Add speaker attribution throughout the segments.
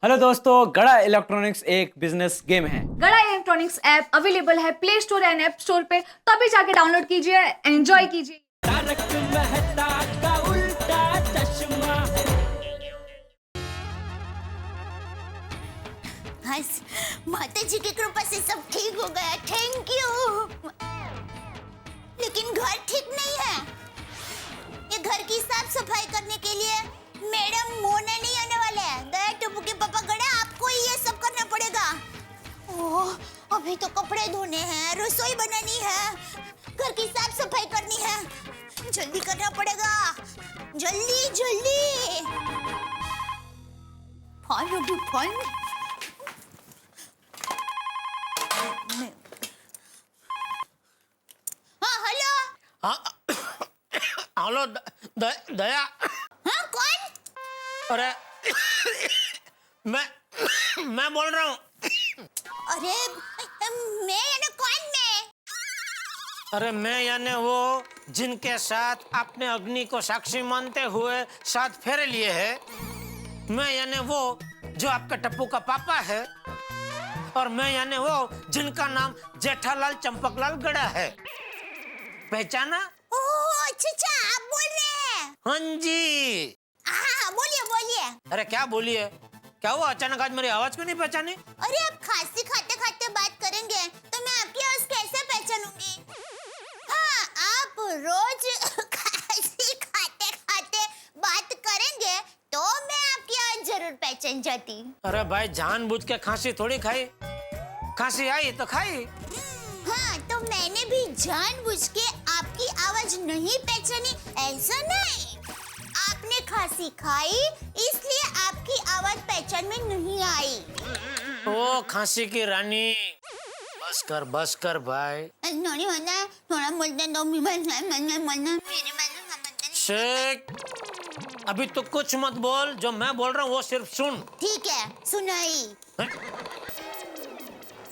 Speaker 1: Hello दोस्तों, गड़ा electronics एक बिजनेस गेम है।
Speaker 2: गड़ा इलेक्ट्रॉनिक्स ऐप अवेलेबल है play store and app store पे, तो अभी जाके डाउनलोड कीजिए, एंजॉय कीजिए।
Speaker 3: तारक मेहता का उल्टा चश्मा।
Speaker 4: बस माता जी की कृपा से सब ठीक हो गया, थैंक यू। लेकिन घर ठीक नहीं है। ये घर की साफ सफाई करने के लिए मैडम मोना नहीं आने वाले हैं। दया टप्पू के पापा गड़ा, आपको ही ये सब करना पड़ेगा। ओह, अभी तो कपड़े धोने हैं, रसोई बनानी है, घर की साफ सफाई करनी है। जल्दी करना पड़ेगा, जल्दी जल्दी। फोन हाँ हेलो।
Speaker 5: हेलो दया।
Speaker 4: हाँ कौन?
Speaker 5: अरे मैं बोल रहा हूँ।
Speaker 4: अरे मैं यानी कौन मैं?
Speaker 5: अरे मैं यानी वो जिनके साथ आपने अग्नि को साक्षी मानते हुए 7 फेरे लिए हैं। मैं यानी वो जो आपका टप्पू का पापा है। और मैं यानी वो जिनका नाम जेठालाल चंपकलाल गड़ा है। पहचाना?
Speaker 4: ओह अच्छा, आप बोल रहे हैं?
Speaker 5: हाँ जी।
Speaker 4: हाँ बोलिए बोलिए।
Speaker 5: अरे क्या बोलिए, क्या हुआ अचानक आज मेरी आवाज क्यों नहीं पहचानी?
Speaker 4: अरे आप खांसी खाते खाते बात करेंगे तो मैं आपकी आवाज कैसे पहचानूंगी? हाँ आप रोज खांसी खाते खाते बात करेंगे तो मैं आपकी आवाज जरूर पहचान जाती।
Speaker 5: अरे भाई जानबूझ के खांसी थोड़ी खाई, खांसी आई तो खाई।
Speaker 4: हाँ तो मैंने भी जानबूझ के आपकी आवाज नहीं पहचानी ऐसा नहीं। आपने खांसी खाई इसलिए आपकी आवाज पहचान में नहीं आई।
Speaker 5: ओ खांसी की रानी, बस कर भाई।
Speaker 4: नोनी होना थोड़ा बोलते दो मेरे मन
Speaker 5: शेख, अभी तो कुछ मत बोल, जो मैं बोल रहा हूँ वो सिर्फ सुन।
Speaker 4: ठीक है सुनाई,
Speaker 5: हैं?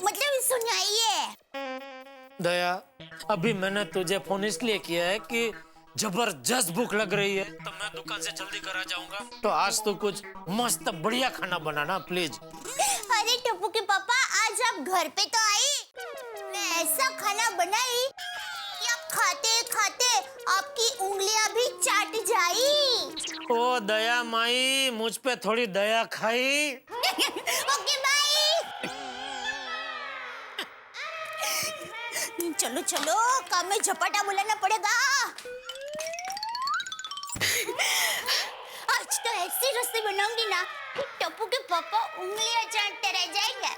Speaker 4: मतलब सुनाइए।
Speaker 5: दया, अभी मैंने तुझे फोन इसलिए किया है कि जबरदस्त भूख लग रही है, तो मैं दुकान से जल्दी घर आ जाऊंगा। तो आज तो कुछ मस्त बढ़िया खाना बनाना प्लीज।
Speaker 4: अरे टप्पू के पापा आज आप घर पे तो आई। मैं ऐसा खाना बनाई कि आप खाते खाते आपकी उंगलियां भी चाट जाई।
Speaker 5: ओ दया माई, मुझ पे थोड़ी दया खाई।
Speaker 4: Okay bye. चलो चलो काम में झपटा बुलाना पड़ेगा। आज तो ऐसी रस्सी बनाऊंगी ना कि टप्पू के पापा उंगलियां चाटते रह जाएंगे।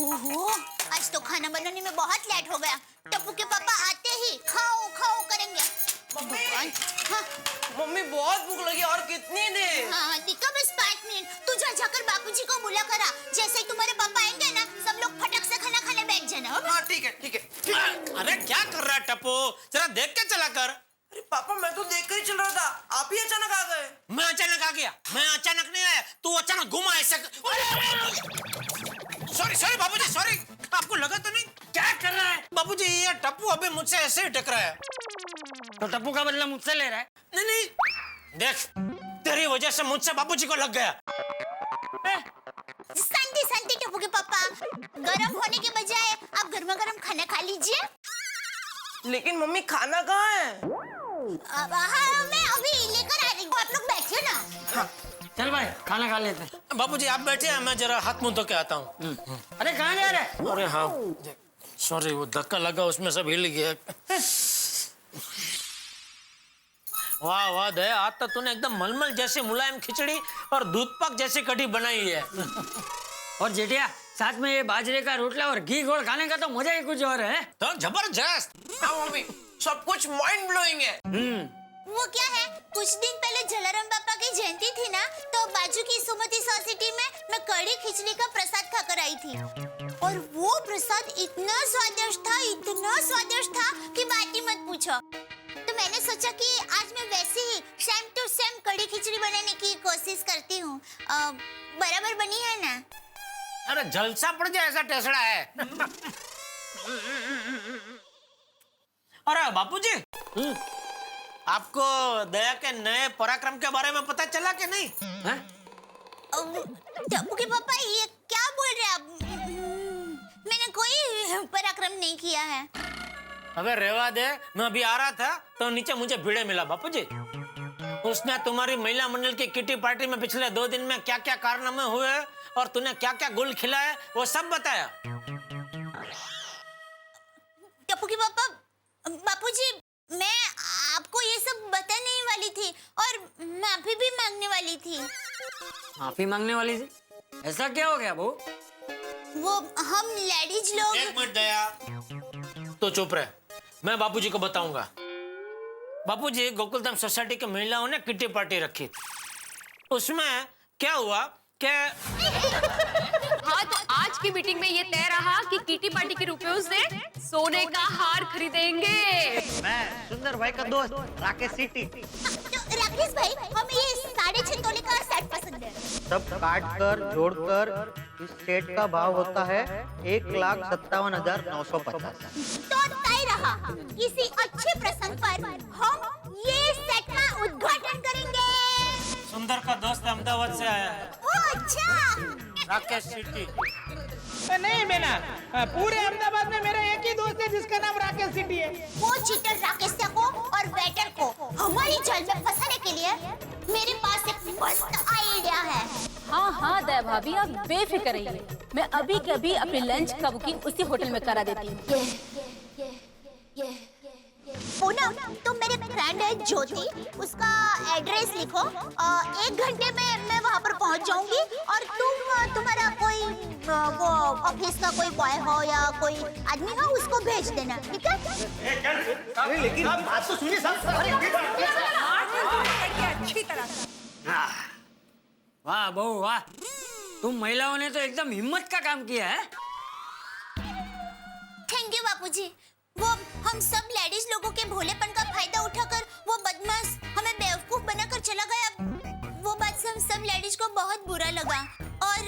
Speaker 4: ओहो, आज तो खाना बनाने में बहुत लेट हो गया। टप्पू के पापा आते ही खाओ खाओ करेंगे। भगवान, हाँ
Speaker 6: मम्मी बहुत भूख लगी और कितनी देर?
Speaker 4: हाँ दिक्कत बस 5 मिनट। तू जाकर बापूजी को बुला करा। जैसे ही तुम्हारे पापा आएंगे ना सब लोग फटक से खाना खाने बैठ जाना।
Speaker 6: हाँ ठीक है।
Speaker 5: अरे क्या कर रहा है टप्पू, जरा देख के चला कर।
Speaker 6: अरे पापा मैं तो देखकर ही चल रहा था, आप ही अचानक आ गए।
Speaker 5: मैं अचानक आ गया? मैं अचानक नहीं आया, तू अचानक घुमा ऐसे। सॉरी बाबूजी, सॉरी। आपको लगा तो नहीं? क्या कर रहा है बाबूजी? ये टप्पू अभी मुझसे ऐसे ही टकरा है। तो टप्पू का बदला मुझसे ले रहा है? नहीं, देख तेरी वजह से मुझसे बाबूजी को लग गया।
Speaker 4: शांति शांति टप्पू के पापा, गरम होने के बजाय आप गर्मा गर्म खाना खा लीजिए।
Speaker 6: लेकिन मम्मी खाना कहाँ है?
Speaker 4: हाँ मैं अभी लेकर आ रही हूँ, आप लोग बैठिए ना।
Speaker 3: चल भाई खाना खा लेते हैं।
Speaker 5: बाबूजी आप बैठे हैं, मैं जरा हाथ मुंह धो के आता हूँ।
Speaker 3: अरे कहाँ जा रहे हैं?
Speaker 5: अरे हाँ सॉरी, वो धक्का लगा उसमें सब हिल गया। वाह वाह दया, आज तो तूने एकदम मलमल जैसी मुलायम खिचड़ी और दूध पाक जैसी कढ़ी बनाई है।
Speaker 3: और जेठिया साथ में ये बाजरे का रोटला और घी घोल खाने का तो मजा ही कुछ और है।
Speaker 5: तो जबरदस्त।
Speaker 6: हाँ मम्मी, सब कुछ माइंड ब्लोइंग है।
Speaker 4: वो क्या है, कुछ दिन पहले जलाराम बापा की जयंती थी ना, तो बाजू की सुमति सोसाइटी में मैं कड़ी खिचड़ी का प्रसाद खाकर आई थी। और वो प्रसाद इतना स्वादिष्ट था कि बात ही मत पूछो। तो मैंने सोचा कि आज मैं वैसे ही सेम टू सेम कड़ी खिचड़ी बनाने की कोशिश करती हूँ। बराबर बनी है ना?
Speaker 5: अरे जलसा पड़ जाए ऐसा टेसड़ा है। अरे बापूजी, आपको दया के नए पराक्रम के बारे में पता चला कि नहीं?
Speaker 3: हैं?
Speaker 4: टप्पू के पापा ये क्या बोल रहे हैं आप? मैंने कोई पराक्रम नहीं किया है।
Speaker 5: अबे रेवा दे, मैं अभी आ रहा था तो नीचे मुझे भिड़े मिला बापूजी। उसने तुम्हारी महिला मंडल की किटी पार्टी में पिछले 2 दिन में क्या क्या कारनामे हुए और तूने क्या क्या गुल खिलाए वो सब बताया।
Speaker 4: टप्पू के पापा, बापूजी मैं आपको ये सब बताने वाली थी और माफी भी मांगने वाली थी।
Speaker 3: माफी मांगने वाली थी? ऐसा क्या हो गया बहू?
Speaker 4: वो हम लेडीज लोग।
Speaker 5: एक मिनट दया, तो चुप रहे, मैं बापूजी को बताऊंगा। बापूजी, गोकुलधाम सोसाइटी की महिलाओं ने किटी पार्टी रखी थी। उसमें क्या हुआ कि
Speaker 7: हाँ, तो आज की मीटिंग में ये तय रहा कि किटी पार्टी के रुपयों से सोने का हार खरीदेंगे।
Speaker 8: मैं सुंदर भाई का दोस्त राकेश सिटी।
Speaker 4: तो राकेश भाई, हमें ये 6.5 तोले का सेट पसंद है।
Speaker 8: सब काट कर जोड़कर इस सेट का भाव होता है 1,57,950।
Speaker 4: तो तय रहा, किसी अच्छे प्रसंग पर हम ये सेट का उद्घाटन करेंगे।
Speaker 5: सुंदर का दोस्त अहमदाबाद से आया है,
Speaker 4: ओ अच्छा।
Speaker 5: राकेश सिटी।
Speaker 9: नहीं बेना, पूरे अहमदाबाद में मेरा एक ही दोस्त है जिसका नाम राकेश सिटी है।
Speaker 4: वो चीटर राकेश को और वेटर को हमारी जाल में फंसाने के लिए मेरे पास एक मस्त आइडिया है।
Speaker 7: हाँ हाँ दया भाभी, आप बेफिक्र रहिए, मैं अभी के अभी अपनी लंच का बुकिंग उसी होटल में करा देती हूँ।
Speaker 4: पूनम, तुम मेरे फ्रेंड है ज्योति, उसका एड्रेस लिखो। 1 घंटे में मैं वहाँ पर पहुँच जाऊंगी और तुम्हारा कोई वो ऑफिस का कोई बॉय हो या कोई आदमी हो, उसको भेज देना, ठीक है?
Speaker 8: लेकिन बात तो सुनिए
Speaker 7: अच्छी तरह से।
Speaker 3: वाह बहू वाह, तुम महिलाओं ने तो एकदम हिम्मत का काम किया है।
Speaker 4: थैंक यू बापूजी। वो हम सब लेडीज लोगों के भोलेपन का फायदा उठाकर वो बदमाश हमें बेवकूफ बनाकर चला गया। वो बात से हम सब लेडीज को बहुत बुरा लगा और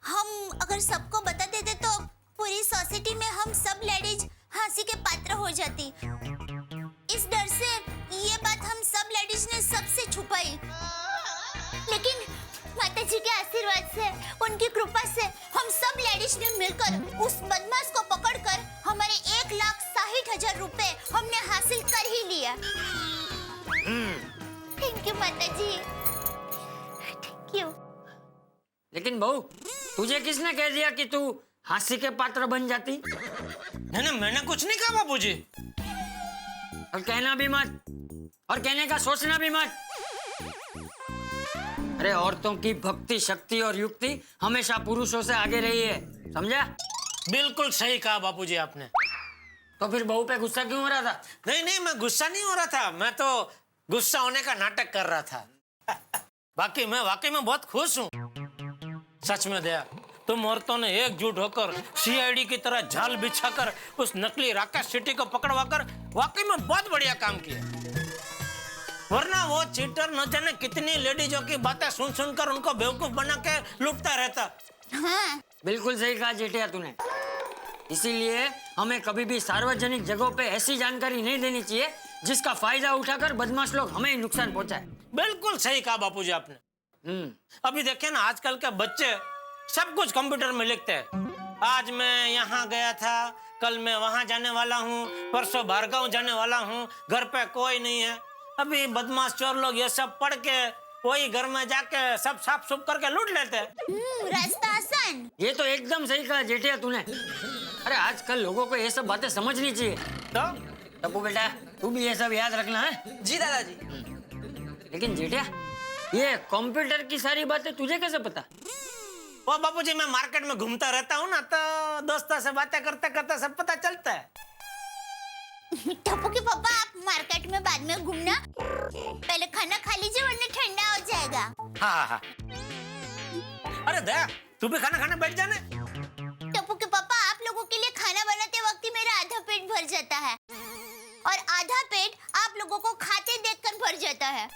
Speaker 4: हम अगर सबको बता देते तो पूरी सोसाइटी में हम सब लेडीज हंसी के पात्र हो जाती। इस डर से ये बात हम सब लेडीज ने सबसे छुपाई, लेकिन माताजी के आशीर्वाद से, उनकी कृपा से हम सब लेडीज ने मिलकर उस बदमाश को पकड़कर हमारे 1,60,000 रुपए हमने हासिल कर ही लिया। थैंक यू माताजी, थैंक यू।
Speaker 3: लेकिन बहू, तुझे किसने कह दिया कि तू हंसी के पात्र बन जाती?
Speaker 5: नहीं, मैंने कुछ नहीं कहा बापूजी।
Speaker 3: और कहना भी मत, और कहने का सोचना भी मत। अरे औरतों की भक्ति, शक्ति और युक्ति हमेशा पुरुषों से आगे रही है, समझा?
Speaker 5: बिल्कुल सही कहा बापूजी आपने।
Speaker 3: तो फिर बहू पे गुस्सा क्यों हो रहा था?
Speaker 5: नहीं, मैं गुस्सा नहीं हो रहा था, मैं तो गुस्सा होने का नाटक कर रहा था। बाकी मैं वाकई में बहुत खुश हूँ। सच में दया, तुम औरतों ने एकजुट होकर सीआईडी की तरह जाल बिछाकर उस नकली राकेश सिटी को पकड़वाकर वाकई में बहुत बढ़िया काम किया। वरना वो चीटर न जाने कितनी लेडीजों की बातें सुन सुनकर उनको बेवकूफ बना के लुटता रहता।
Speaker 4: हाँ।
Speaker 3: बिल्कुल सही कहा जेठिया तूने। इसीलिए हमें कभी भी सार्वजनिक जगहों पे ऐसी जानकारी नहीं देनी चाहिए जिसका फायदा उठाकर बदमाश लोग हमें ही नुकसान पहुंचाए।
Speaker 5: बिल्कुल सही कहा बापूजी आपने। अभी देखिए ना, आजकल के बच्चे सब कुछ कंप्यूटर में लिखते हैं। आज मैं यहाँ गया था, कल मैं वहाँ जाने वाला हूँ, परसों बाहरगांव जाने वाला हूँ, घर पे कोई नहीं है। अभी बदमाश चोर लोग ये सब पढ़ के वही घर में जाके सब साफ सुफ करके लूट लेते हैं।
Speaker 4: रास्ता आसान।
Speaker 3: ये तो एकदम सही कहा जेठिया तूने। अरे आजकल लोगों को ये सब बातें समझनी चाहिए।
Speaker 5: तो
Speaker 3: टप्पू बेटा, तू भी ये सब याद रखना है।
Speaker 6: जी दादाजी।
Speaker 3: लेकिन जेठिया, ये कंप्यूटर की सारी बातें तुझे कैसे पता?
Speaker 5: वो बापूजी, मैं मार्केट में घूमता रहता हूँ ना, तो दोस्तों से बातें करते करते सब पता चलता है।
Speaker 4: टप्पू के पापा, आप मार्केट में बाद में घूमना, पहले खाना खा लीजिए वरना ठंडा हो जाएगा।
Speaker 5: हाँ। अरे दया, तू भी खाना खाने बैठ जाने।
Speaker 4: टप्पू के पापा, आप लोगों के लिए खाना बनाते वक्त ही मेरा आधा पेट भर जाता है और आधा पेट आप लोगों को खाते देखकर भर जाता है।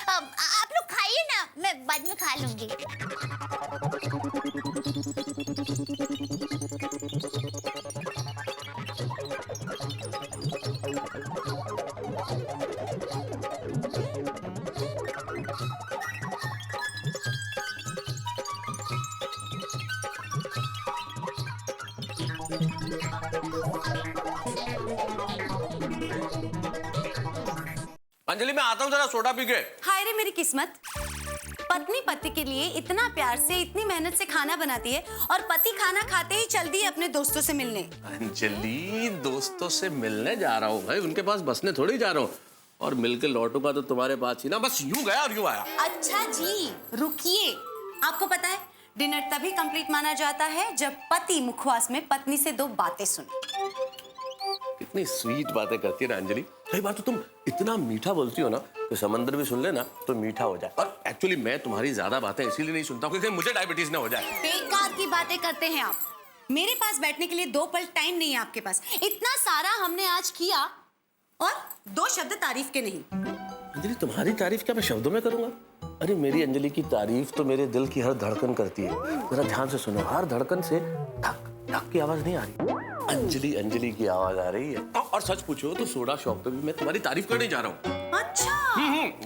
Speaker 4: अब आप लोग खाइए ना, मैं बाद में खा लूंगी।
Speaker 10: अंजलि मैं आता हूँ जरा सोडा पी के।
Speaker 11: हाय रे मेरी किस्मत, पत्नी पति के लिए इतना प्यार से इतनी मेहनत से खाना बनाती है और पति खाना खाते ही चल दी है अपने दोस्तों से मिलने।
Speaker 10: अंजलि दोस्तों से मिलने जा रहा हूँ भाई, उनके पास बसने थोड़ी जा रहा हूँ, और मिलके लौटूंगा तो तुम्हारे पास ही ना, बस यूं गया और यूं आया।
Speaker 11: अच्छा जी रुकिए, आपको पता है डिनर तभी कंप्लीट माना जाता है जब पति मुखवास में पत्नी से 2 बातें सुने।
Speaker 10: कितनी स्वीट बातें करती है ना अंजलि। कई बार तो तुम इतना मीठा बोलती हो ना तो समंदर भी सुन लेना तो मीठा हो जाए। और एक्चुअली मैं तुम्हारी ज्यादा बातें इसीलिए नहीं सुनता हूँ क्योंकि मुझे डायबिटीज ना हो जाए।
Speaker 11: बेकार की बातें करते हैं आप। मेरे पास बैठने के लिए 2 पल टाइम नहीं है आपके पास। इतना सारा हमने आज किया और 2 शब्द तारीफ के नहीं।
Speaker 10: अंजलि तुम्हारी तारीफ क्या मैं शब्दों में करूंगा? अरे मेरी अंजलि की तारीफ तो मेरे दिल की हर धड़कन करती है। जरा ध्यान से सुनो, हर धड़कन से धक धक की आवाज नहीं आ रही, अंजलि अंजलि की आवाज आ रही है। और सच पूछो तो सोडा शॉप पे भी मैं तुम्हारी तारीफ करने जा रहा हूँ।
Speaker 11: अच्छा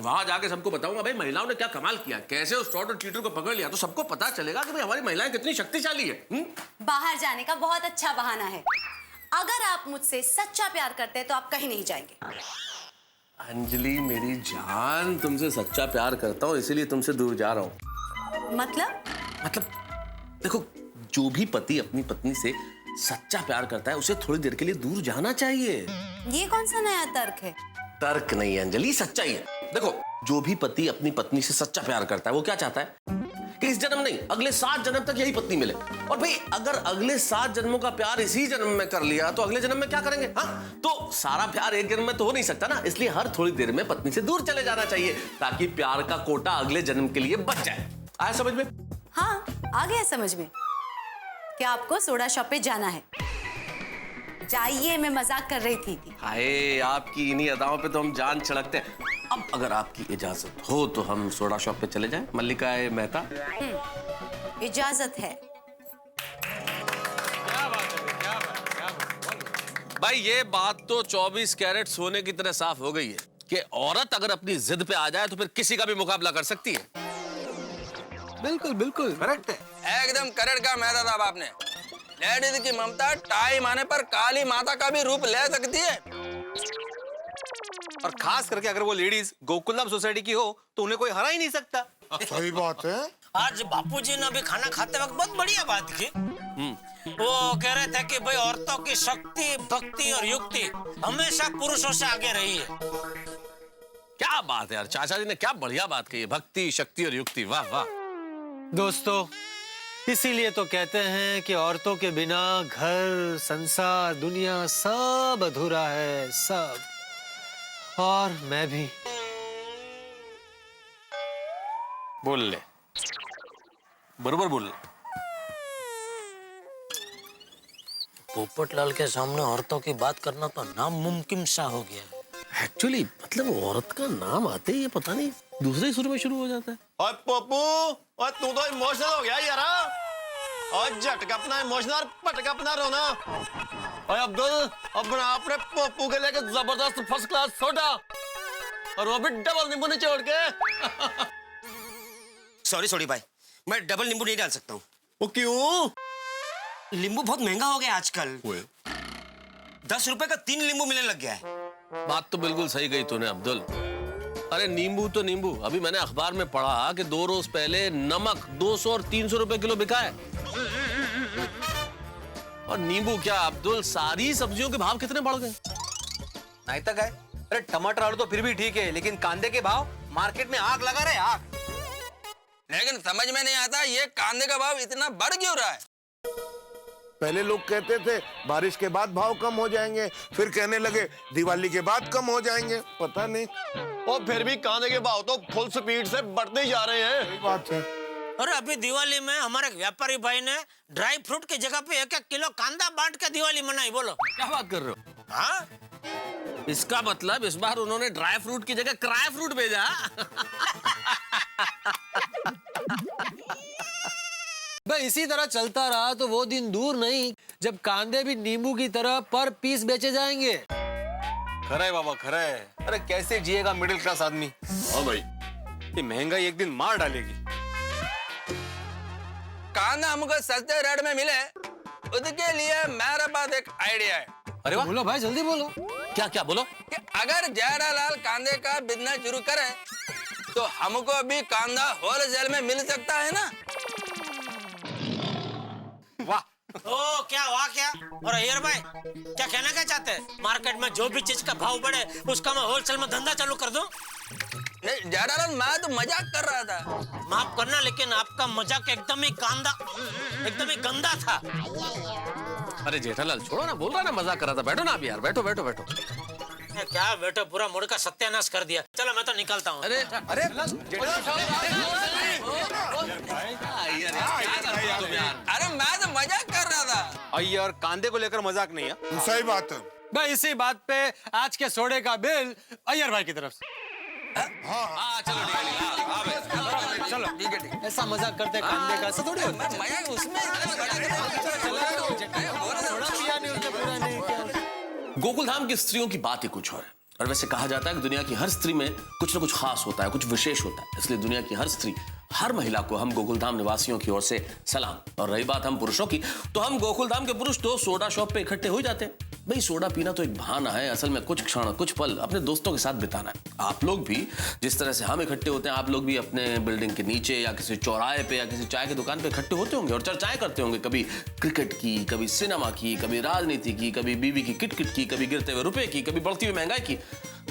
Speaker 10: वहां जाके सबको बताऊंगा भाई महिलाओं ने क्या कमाल किया, कैसे उस फ्रॉड और चीटर को पकड़ लिया, तो सबको पता चलेगा कि भाई हमारी महिलाएं कितनी शक्तिशाली है।
Speaker 11: बाहर जाने का बहुत अच्छा बहाना है। अगर आप मुझसे सच्चा प्यार करते हैं तो आप कहीं नहीं जाएंगे।
Speaker 10: अंजलि मेरी जान, तुमसे सच्चा प्यार करता हूँ इसीलिए तुमसे दूर जा रहा हूँ। मतलब देखो, जो भी पति अपनी पत्नी से सच्चा प्यार करता है उसे थोड़ी देर के लिए दूर जाना चाहिए।
Speaker 11: ये कौन सा नया तर्क है?
Speaker 10: तर्क नहीं है अंजलि, सच्चाई है। देखो, जो भी पति अपनी पत्नी से सच्चा प्यार करता है वो क्या चाहता है कि इस जन्म नहीं अगले 7 जन्म तक यही पत्नी मिले। और भाई अगर अगले 7 जन्मों का प्यार इसी जन्म में कर लिया तो अगले जन्म में क्या करेंगे? हाँ, तो सारा प्यार एक जन्म में तो हो नहीं सकता ना, इसलिए हर थोड़ी देर में पत्नी से दूर चले जाना चाहिए ताकि प्यार का कोटा अगले जन्म के लिए बच जाए। आया समझ में?
Speaker 11: हाँ आ गया समझ में। क्या आपको सोडा शॉप पे जाना है? जाइए, मैं मजाक कर रही थी।
Speaker 10: हाय, आपकी इन्हीं अदाओं पे तो हम जान छिड़कते हैं। अब अगर आपकी इजाजत हो तो हम सोडा शॉप पे चले जाएं, मल्लिका मेहता।
Speaker 11: इजाजत है।
Speaker 10: भाई ये बात तो 24 कैरेट सोने की तरह साफ हो गई है कि औरत अगर अपनी जिद पे आ जाए तो फिर किसी का भी मुकाबला कर सकती है।
Speaker 12: बिल्कुल बिल्कुल करेक्ट है, एकदम करेक्ट कहा मेहता साहब आपने। लेडीज की ममता टाइम आने पर काली माता का भी रूप ले सकती है।
Speaker 13: और खास करके अगर वो लेडीज गोकुलम सोसाइटी की हो तो उन्हें कोई हरा ही नहीं सकता।
Speaker 5: सही बात है। आज बापूजी ने अभी खाना खाते वक्त बहुत बढ़िया बात की। वो कह रहे थे कि भाई औरतों की शक्ति, भक्ति और युक्ति हमेशा पुरुषों से आगे रही है।
Speaker 10: क्या बात है यार, चाचा जी ने क्या बढ़िया बात कही है, भक्ति, शक्ति और युक्ति। वाह वाह।
Speaker 14: दोस्तों, इसीलिए तो कहते हैं कि औरतों के बिना घर, संसार, दुनिया सब अधूरा है, सब। और मैं भी।
Speaker 13: बोल ले, बरोबर बोल ले।
Speaker 5: पोपटलाल के सामने औरतों की बात करना तो नामुमकिन सा हो गया।
Speaker 10: एक्चुअली मतलब औरत का नाम आते ही पता नहीं दूसरे सुर में शुरू हो जाता है।
Speaker 13: और पप्पू, और तू तो इमोशनल हो गया यार। और झटका अपना इमोशनल, पटका अपना रोना। और अब्दुल, अपना आपने पप्पू के लेके जबरदस्त फर्स्ट क्लास सोडा, और वो भी डबल नींबू निचोड़ के।
Speaker 12: सॉरी भाई, मैं डबल नींबू नहीं डाल सकता हूँ।
Speaker 13: वो क्यों?
Speaker 12: नींबू बहुत महंगा हो गया आजकल। 10 रुपए का 3 नींबू मिलने लग गया है।
Speaker 10: बात तो बिल्कुल सही कही तूने अब्दुल। अरे नींबू तो नींबू, अभी मैंने अखबार में पढ़ा कि 2 रोज पहले नमक 200 और 300 रुपए किलो बिका है। और नींबू क्या अब्दुल, सारी सब्जियों के भाव कितने बढ़ गए।
Speaker 13: नहीं तक है। अरे टमाटर आलू तो फिर भी ठीक है, लेकिन कांदे के भाव मार्केट में आग लगा रहे, आग।
Speaker 12: लेकिन समझ में नहीं आता ये कांदे का भाव इतना बढ़ क्यों रहा है।
Speaker 5: पहले लोग कहते थे बारिश के बाद भाव कम हो जाएंगे, फिर कहने लगे दिवाली के बाद कम हो जाएंगे। पता नहीं।
Speaker 13: और फिर भी कांदे के भाव तो फुल स्पीड से बढ़ते ही जा रहे हैं।
Speaker 5: सही बात है। और अभी दिवाली में हमारे व्यापारी भाई ने ड्राई फ्रूट की जगह पे 1-1 किलो कांदा बांट के दिवाली मनाई। बोलो
Speaker 10: क्या बात कर रहे हो?
Speaker 5: हाँ,
Speaker 10: इसका मतलब इस बार उन्होंने ड्राई फ्रूट की जगह क्राई फ्रूट भेजा।
Speaker 14: भाई इसी तरह चलता रहा तो वो दिन दूर नहीं जब कांदे भी नींबू की तरह पर पीस बेचे जाएंगे।
Speaker 13: खरा है बाबा, खरा है। अरे कैसे जिएगा मिडिल क्लास आदमी।
Speaker 10: हाँ भाई,
Speaker 13: ये महंगाई एक दिन मार डालेगी।
Speaker 12: कांदा हमको सस्ते रेट में मिले उसके लिए मेरे पास एक आइडिया है।
Speaker 10: अरे वाह,
Speaker 14: बोलो भाई, जल्दी बोलो।
Speaker 10: क्या क्या बोलो?
Speaker 12: कि अगर जेठालाल कांदे का बिजनेस शुरू करे तो हमको भी कांदा होलसेल में मिल सकता है ना।
Speaker 5: वाह, ओ क्या वाह क्या। और अय्यर भाई क्या कहना क्या चाहते हैं? मार्केट में जो भी चीज का भाव बढ़े उसका मैं होलसेल में धंधा चालू कर दूं?
Speaker 12: नहीं जेठालाल, मैं तो मजाक कर रहा था।
Speaker 5: माफ करना, लेकिन आपका मजाक एकदम ही गंदा था।
Speaker 10: अरे जेठालाल छोड़ो ना, बोल रहा ना मजाक कर रहा था। बैठो ना आप यार, बैठो बैठो बैठो।
Speaker 5: क्या बेटो, पूरा मूड का सत्यानाश कर दिया। चलो मैं तो निकलता हूँ।
Speaker 10: अरे
Speaker 13: अरे
Speaker 12: अरे मैं तो मजाक कर रहा था।
Speaker 13: अय्यर, कांदे को लेकर मजाक नहीं है।
Speaker 15: सही बात है
Speaker 14: भाई, इसी बात पे आज के सोडे का बिल अय्यर भाई की तरफ से।
Speaker 10: हाँ चलो
Speaker 14: चलो ठीक है। ऐसा मजाक करते कांदे का ऐसा थोड़ी होता है।
Speaker 12: मजाक उसमें
Speaker 10: गोकुलधाम की स्त्रियों की बात ही कुछ और है। और वैसे कहा जाता है कि दुनिया की हर स्त्री में कुछ ना कुछ खास होता है, कुछ विशेष होता है। इसलिए दुनिया की हर स्त्री, हर महिला को हम गोकुलधाम निवासियों की ओर से सलाम। और रही बात हम पुरुषों की, तो हम गोकुलधाम के पुरुष तो सोडा शॉप पे इकट्ठे हो जाते हैं। भाई सोडा पीना तो एक बहाना है, असल में कुछ क्षण, कुछ पल अपने दोस्तों के साथ बिताना है। आप लोग भी जिस तरह से हम इकट्ठे होते हैं, आप लोग भी अपने बिल्डिंग के नीचे या किसी चौराहे पे या किसी चाय की दुकान पे इकट्ठे होते होंगे और चर्चाएं करते होंगे। कभी क्रिकेट की, कभी सिनेमा की, कभी राजनीति की, कभी बीवी की किटकिट की, कभी गिरते हुए रुपए की, कभी बढ़ती हुई महंगाई की।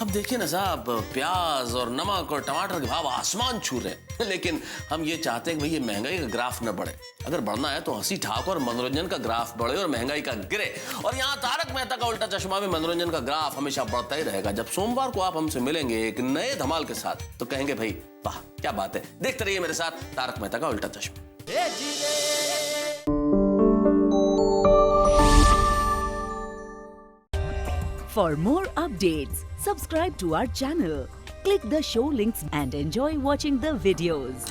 Speaker 10: अब देखिए ना साहब, प्याज और नमक और टमाटर के भाव आसमान छू रहे हैं। लेकिन हम ये चाहते हैं कि भाई ये महंगाई का ग्राफ न बढ़े। अगर बढ़ना है तो हंसी ठाक और मनोरंजन का ग्राफ बढ़े और महंगाई का गिरे। और यहाँ तारक मेहता का उल्टा चश्मा में मनोरंजन का ग्राफ हमेशा बढ़ता ही रहेगा। जब सोमवार को आप हमसे मिलेंगे एक नए धमाल के साथ, तो कहेंगे भाई वाह क्या बात है। देखते रहिए मेरे साथ तारक मेहता का उल्टा चश्मा।
Speaker 16: For more updates, subscribe to our channel, click the show links and enjoy watching the videos.